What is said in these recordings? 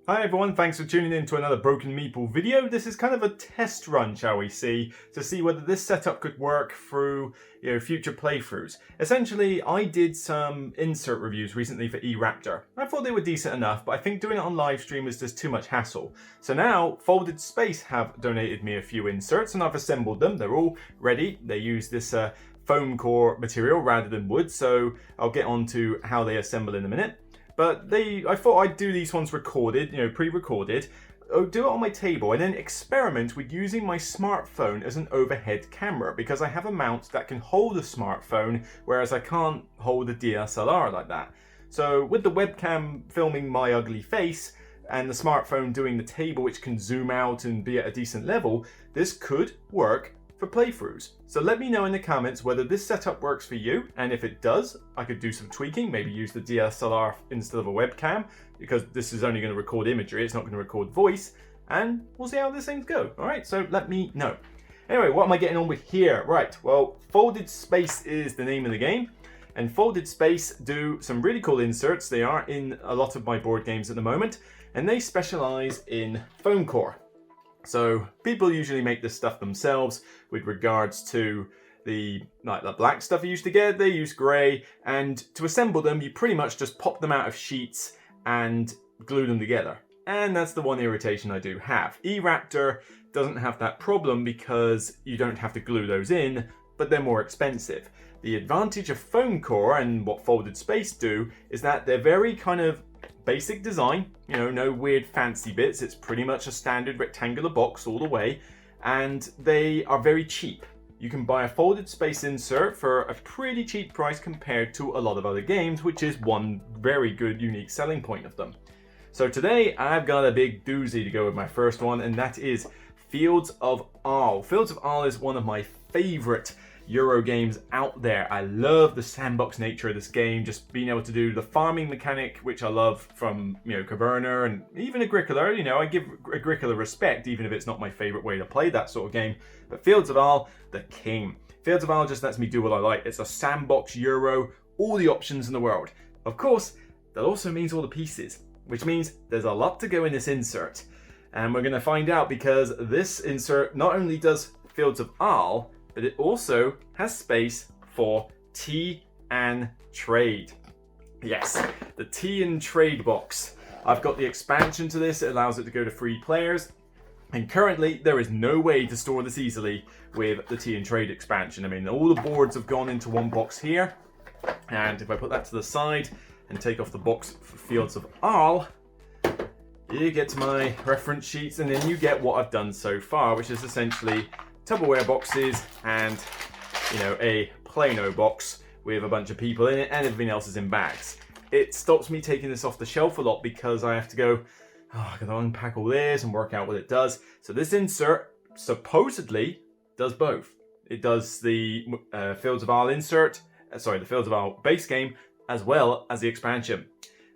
Hi everyone, thanks for tuning in to another Broken Meeple video. This is kind of a test run, shall we see, to see whether this setup could work through future playthroughs. Essentially, I did some insert reviews recently for eRaptor. I thought they were decent enough, but I think doing it on live stream is just too much hassle. So now, Folded Space have donated me a few inserts and I've assembled them. They're all ready. They use this foam core material rather than wood, so I'll get on to how they assemble in a minute. But I thought I'd do these ones recorded, pre-recorded, do it on my table and then experiment with using my smartphone as an overhead camera because I have a mount that can hold a smartphone, whereas I can't hold a DSLR like that. So with the webcam filming my ugly face and the smartphone doing the table, which can zoom out and be at a decent level, this could work for playthroughs. So let me know in the comments whether this setup works for you, and if it does, I could do some tweaking, maybe use the DSLR instead of a webcam, because this is only going to record imagery, it's not going to record voice, and we'll see how these things go. Alright, so let me know. Anyway, what am I getting on with here? Right, well, Folded Space is the name of the game, and Folded Space do some really cool inserts. They are in a lot of my board games at the moment, and they specialize in foam core. So people usually make this stuff themselves with regards to the black stuff you used to get. They use grey, and to assemble them you pretty much just pop them out of sheets and glue them together. And that's the one irritation I do have. eRaptor doesn't have that problem because you don't have to glue those in, but they're more expensive. The advantage of foam core and what Folded Space do is that they're very kind of basic design, no weird fancy bits. It's pretty much a standard rectangular box all the way, and they are very cheap. You can buy a Folded Space insert for a pretty cheap price compared to a lot of other games, which is one very good unique selling point of them. So today I've got a big doozy to go with my first one, and that is Fields of Arle. Fields of Arle is one of my favorite Euro games out there. I love the sandbox nature of this game, just being able to do the farming mechanic, which I love from Caverna and even Agricola. I give Agricola respect, even if it's not my favorite way to play that sort of game. But Fields of Arle, the king. Fields of Arle just lets me do what I like. It's a sandbox Euro, all the options in the world. Of course, that also means all the pieces, which means there's a lot to go in this insert. And we're going to find out, because this insert not only does Fields of Arle, but it also has space for Tea and Trade. Yes, the Tea and Trade box. I've got the expansion to this. It allows it to go to 3 players. And currently, there is no way to store this easily with the Tea and Trade expansion. I mean, all the boards have gone into one box here. And if I put that to the side and take off the box for Fields of Arle, you get my reference sheets, and then you get what I've done so far, which is essentially Tupperware boxes and a Plano box with a bunch of people in it, and everything else is in bags. It stops me taking this off the shelf a lot because I have to go, I gotta unpack all this and work out what it does. So this insert supposedly does both. It does the Fields of Arle insert, the Fields of Arle base game, as well as the expansion.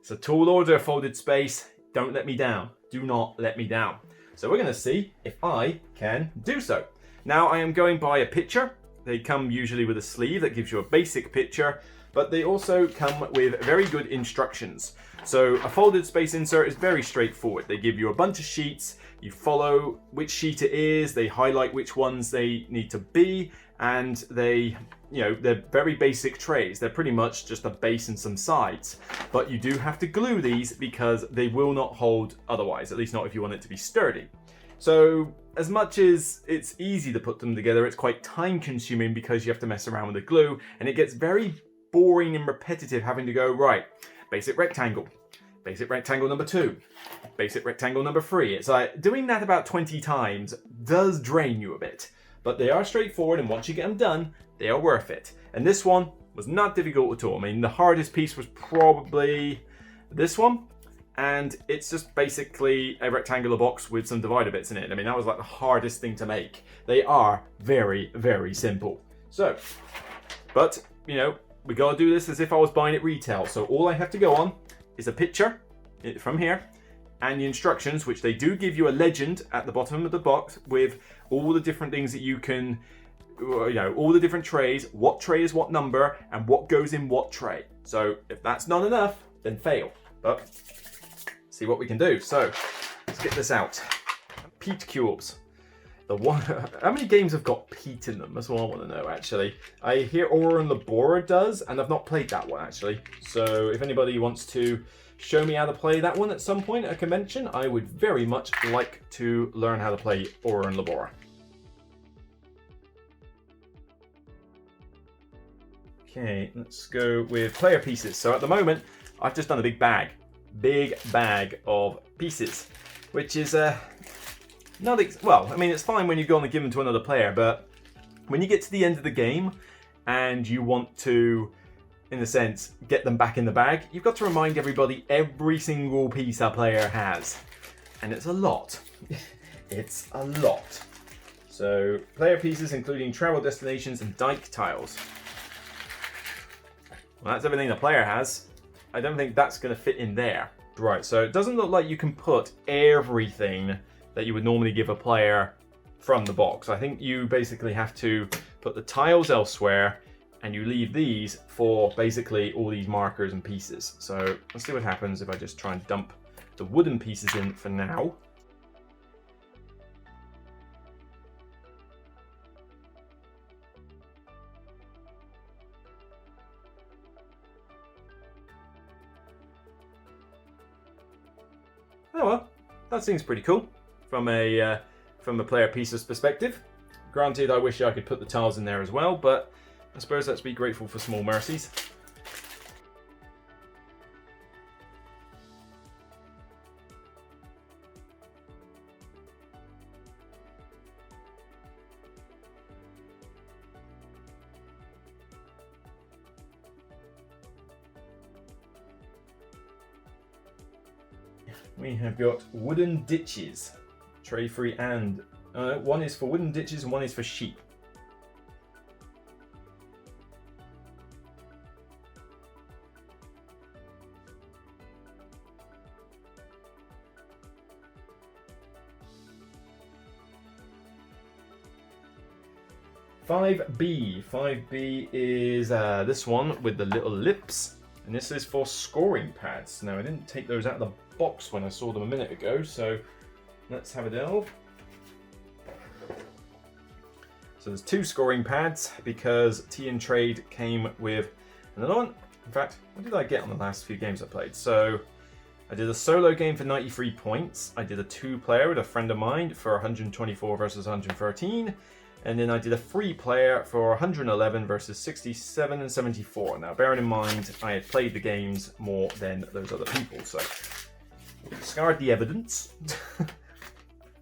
It's a tall order, Folded Space. Don't let me down. Do not let me down. So we're gonna see if I can do so. Now I am going by a picture. They come usually with a sleeve that gives you a basic picture, but they also come with very good instructions. So a Folded Space insert is very straightforward. They give you a bunch of sheets, you follow which sheet it is, they highlight which ones they need to be, and they're very basic trays. They're pretty much just a base and some sides. But you do have to glue these because they will not hold otherwise, at least not if you want it to be sturdy. So as much as it's easy to put them together, it's quite time consuming because you have to mess around with the glue, and it gets very boring and repetitive having to go, right, basic rectangle number 2, basic rectangle number 3. It's like doing that about 20 times does drain you a bit, but they are straightforward, and once you get them done, they are worth it. And this one was not difficult at all. I mean, the hardest piece was probably this one. And it's just basically a rectangular box with some divider bits in it. I mean, that was like the hardest thing to make. They are very, very simple. So, but, we gotta do this as if I was buying it retail. So all I have to go on is a picture from here and the instructions, which they do give you a legend at the bottom of the box with all the different things that you can, all the different trays, what tray is what number, and what goes in what tray. So if that's not enough, then fail. But see what we can do. So let's get this out. Peat cubes. How many games have got peat in them? That's what I want to know, actually. I hear Aurora and Labora does, and I've not played that one, actually. So if anybody wants to show me how to play that one at some point at a convention, I would very much like to learn how to play Aurora and Labora. Okay, let's go with player pieces. So at the moment, I've just done a big bag of pieces, which is well, I mean, it's fine when you go on and give them to another player, but when you get to the end of the game and you want to, in a sense, get them back in the bag, you've got to remind everybody every single piece a player has. And it's a lot. It's a lot. So, player pieces including travel destinations and dike tiles. Well, that's everything the player has. I don't think that's going to fit in there. Right, so it doesn't look like you can put everything that you would normally give a player from the box. I think you basically have to put the tiles elsewhere and you leave these for basically all these markers and pieces. So let's see what happens if I just try and dump the wooden pieces in for now. Oh well, that seems pretty cool from a player pieces perspective. Granted, I wish I could put the tiles in there as well, but I suppose let's be grateful for small mercies. We have got wooden ditches, tray free, and one is for wooden ditches and one is for sheep. Five B is this one with the little lips, and this is for scoring pads. Now I didn't take those out of the box when I saw them a minute ago, so let's have a delve. So there's 2 scoring pads because Tea and Trade came with another one. In fact, what did I get on the last few games I played? So I did a solo game for 93 points. I did a 2-player with a friend of mine for 124 versus 113. And then I did a 3-player for 111 versus 67 and 74. Now, bearing in mind, I had played the games more than those other people, so we discard the evidence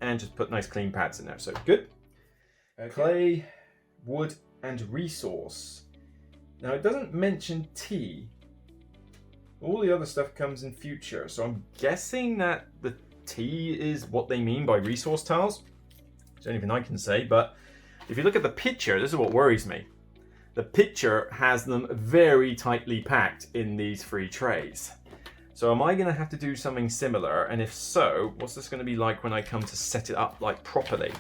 and just put nice clean pads in there. So good. Okay. Clay, wood, and resource. Now, it doesn't mention tea. All the other stuff comes in future, so I'm guessing that the tea is what they mean by resource tiles. There's anything I can say, but if you look at the picture, this is what worries me. The picture has them very tightly packed in these 3 trays. So am I going to have to do something similar? And if so, what's this going to be like when I come to set it up like properly?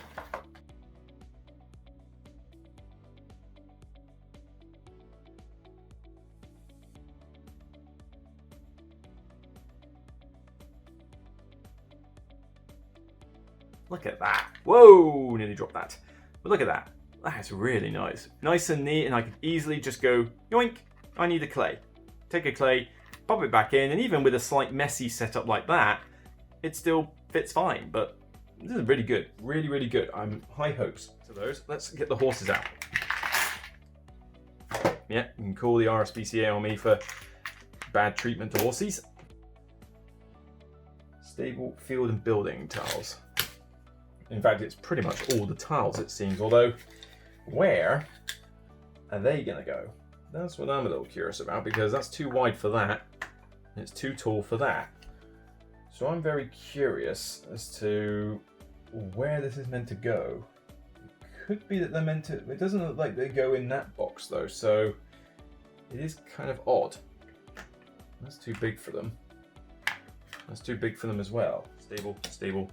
Look at that. Whoa, nearly dropped that. But look at that. That's really nice. Nice and neat, and I could easily just go, yoink, I need a clay. Take a clay, pop it back in, and even with a slight messy setup like that, it still fits fine. But this is really good. Really, really good. I'm high hopes to those. Let's get the horses out. Yeah, you can call the RSPCA on me for bad treatment to horses. Stable, field, and building tiles. In fact, it's pretty much all the tiles, it seems. Although, where are they going to go? That's what I'm a little curious about, because that's too wide for that, and it's too tall for that. So I'm very curious as to where this is meant to go. It could be that they're meant to... It doesn't look like they go in that box, though, so it is kind of odd. That's too big for them. That's too big for them as well. Stable, stable.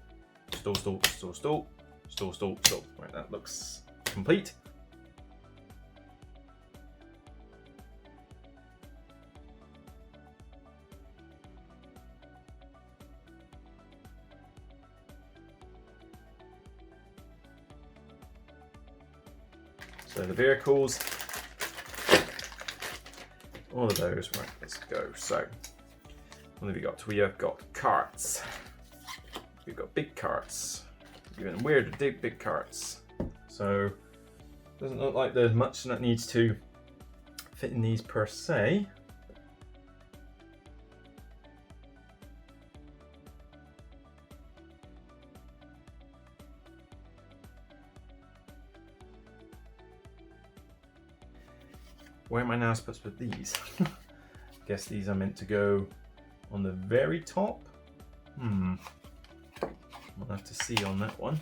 Stall, stall, stall, stall, stall, stall, stall. Right, that looks complete. So the vehicles, all of those, right, let's go. So, what have we got? We have got carts. We've got big carts. Even weirder, big carts. So, doesn't look like there's much that needs to fit in these per se. Where am I now supposed to put these? Guess these are meant to go on the very top. We'll have to see on that one.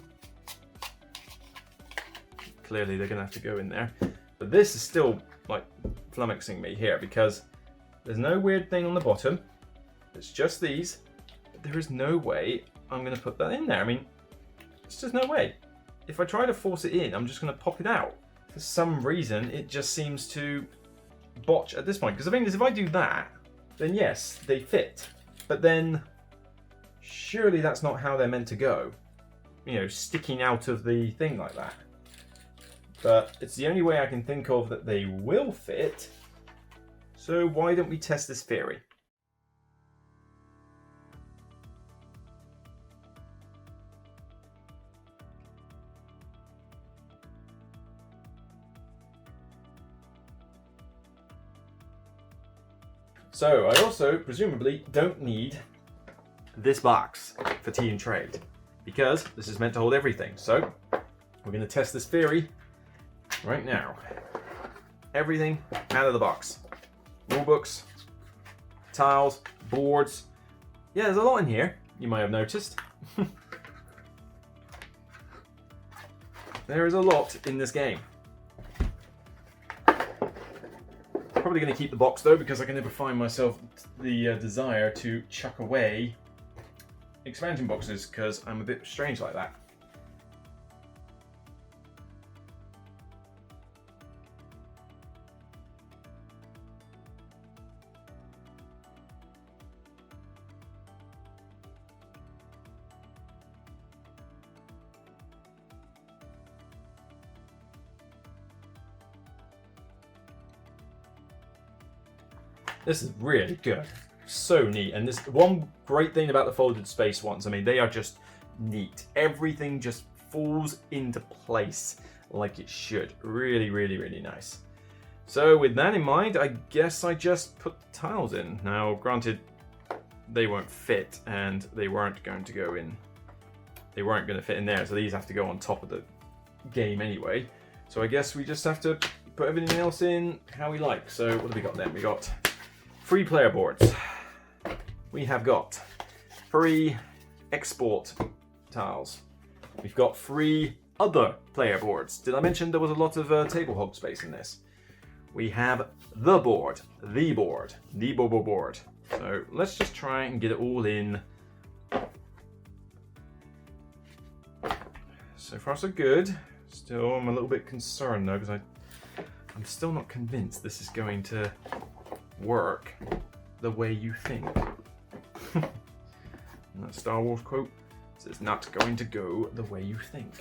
Clearly they're gonna have to go in there. But this is still like flummoxing me here because there's no weird thing on the bottom. It's just these. But there is no way I'm gonna put that in there. I mean, it's just no way. If I try to force it in, I'm just gonna pop it out. For some reason, it just seems to botch at this point. Because the thing is, if I do that, then yes, they fit. But then, surely that's not how they're meant to go. You know, sticking out of the thing like that. But it's the only way I can think of that they will fit. So why don't we test this theory? So I also presumably don't need this box for tea and trade because this is meant to hold everything. So we're going to test this theory right now. Everything out of the box. Rule books, tiles, boards. Yeah, there's a lot in here, you might have noticed. There is a lot in this game. Probably going to keep the box though because I can never find myself the desire to chuck away expansion boxes because I'm a bit strange like that. This is really good. So neat. And this one great thing about the folded space ones, I mean, they are just neat. Everything just falls into place like it should. Really, really, really nice. So with that in mind, I guess I just put the tiles in. Now, granted, they won't fit and they weren't going to go in. They weren't going to fit in there, so these have to go on top of the game anyway. So I guess we just have to put everything else in how we like. So what have we got then? We got 3 player boards. We have got 3 export tiles. We've got 3 other player boards. Did I mention there was a lot of table hog space in this? We have the board, the board, the board. So let's just try and get it all in. So far so good. Still, I'm a little bit concerned though because I'm still not convinced this is going to work the way you think. And that Star Wars quote says not going to go the way you think.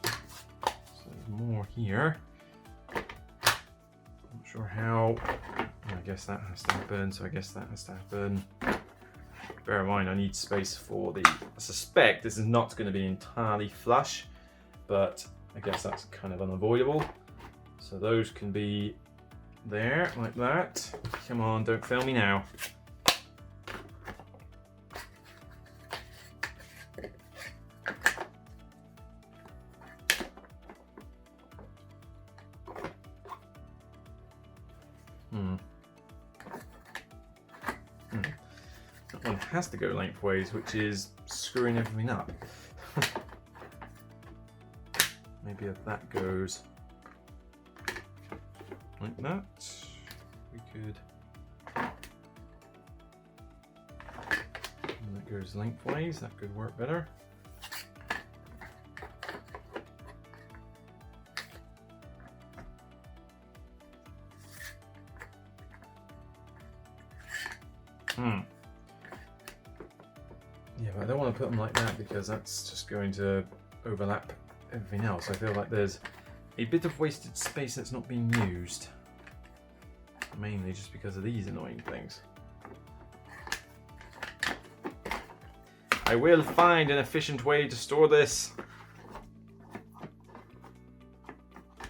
So there's more here. Not sure how. I guess that has to happen, so I guess that has to happen. Bear in mind I need space for the... I suspect this is not going to be entirely flush, but I guess that's kind of unavoidable. So those can be there, like that. Come on, don't fail me now. That one has to go lengthways, which is screwing everything up. Maybe if that goes like that, we could. And that goes lengthways, that could work better. Yeah, but I don't want to put them like that because that's just going to overlap everything else, I feel like there's a bit of wasted space that's not being used. Mainly just because of these annoying things. I will find an efficient way to store this.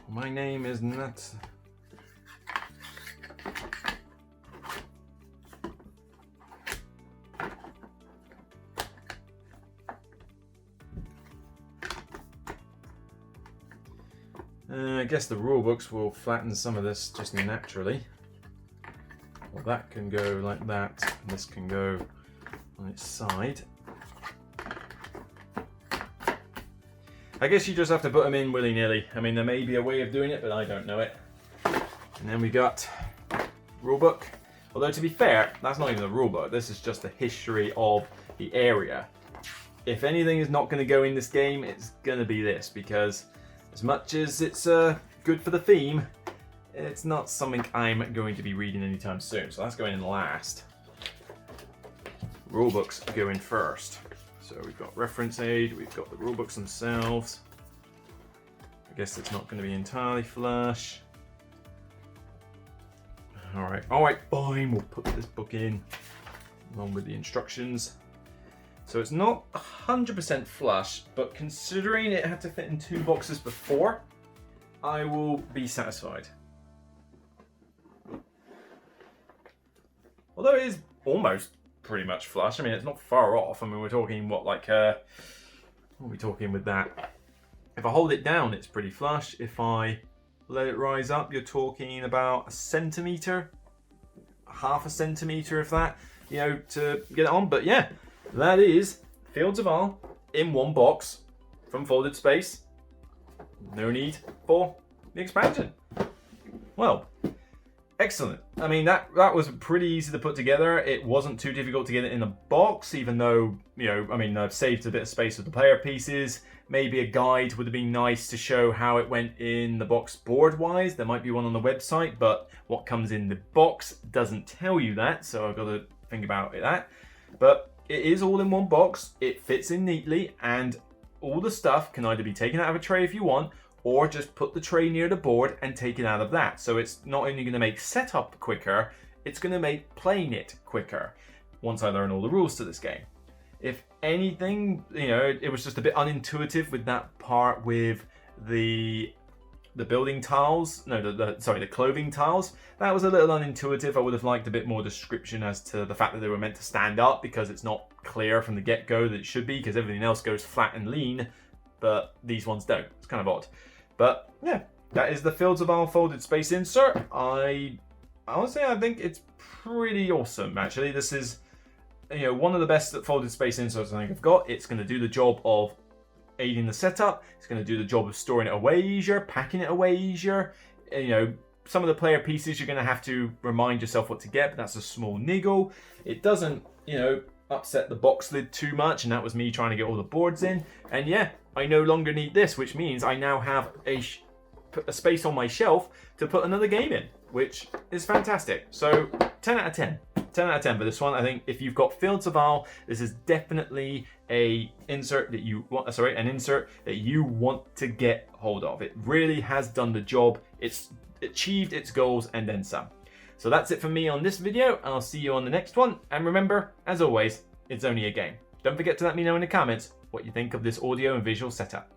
My name is not... I guess the rule books will flatten some of this just naturally. Well, that can go like that, and this can go on its side. I guess you just have to put them in willy-nilly. I mean, there may be a way of doing it, but I don't know it. And then we got rulebook. Although, to be fair, that's not even the rulebook. This is just the history of the area. If anything is not going to go in this game, it's going to be this, because as much as it's good for the theme, it's not something I'm going to be reading anytime soon. So that's going in last. Rulebooks go in first. So we've got reference aid, we've got the rulebooks themselves. I guess it's not going to be entirely flush. Alright, fine, we'll put this book in along with the instructions. So it's not 100% flush, but considering it had to fit in 2 boxes before, I will be satisfied. Although it is almost pretty much flush. I mean, it's not far off. I mean, we're talking what, like, what are we talking with that? If I hold it down, it's pretty flush. If I let it rise up, you're talking about 1 centimetre, half a centimetre, if that, you know, to get it on. But yeah, that is Fields of Arle in 1 box from Folded Space. No need for the expansion. Well, excellent. I mean, that was pretty easy to put together. It wasn't too difficult to get it in a box, even though, you know, I mean, I've saved a bit of space with the player pieces. Maybe a guide would have been nice to show how it went in the box board-wise. There might be one on the website, but what comes in the box doesn't tell you that, so I've got to think about that. But it is all in 1 box. It fits in neatly, and all the stuff can either be taken out of a tray if you want, or just put the tray near the board and take it out of that. So it's not only going to make setup quicker, it's going to make playing it quicker once I learn all the rules to this game. If anything, you know, it was just a bit unintuitive with that part with the building tiles. No, the clothing tiles. That was a little unintuitive. I would have liked a bit more description as to the fact that they were meant to stand up, because it's not clear from the get-go that it should be, because everything else goes flat and lean, but these ones don't. It's kind of odd. But yeah, that is the Fields of Arle Folded Space insert. Honestly, I think it's pretty awesome, actually. This is, you know, one of the best Folded Space inserts I think I've got. It's going to do the job of aiding the setup. It's going to do the job of storing it away easier, packing it away easier. You know, some of the player pieces you're going to have to remind yourself what to get, but that's a small niggle. It doesn't, you know, upset the box lid too much, and that was me trying to get all the boards in. And yeah, I no longer need this, which means I now have a space on my shelf to put another game in, which is fantastic. So 10 out of 10. 10 out of 10 for this one. I think if you've got Fields of Arle, this is definitely an insert that you want to get hold of. It really has done the job. It's achieved its goals and then some. So that's it for me on this video. I'll see you on the next one. And remember, as always, it's only a game. Don't forget to let me know in the comments what you think of this audio and visual setup.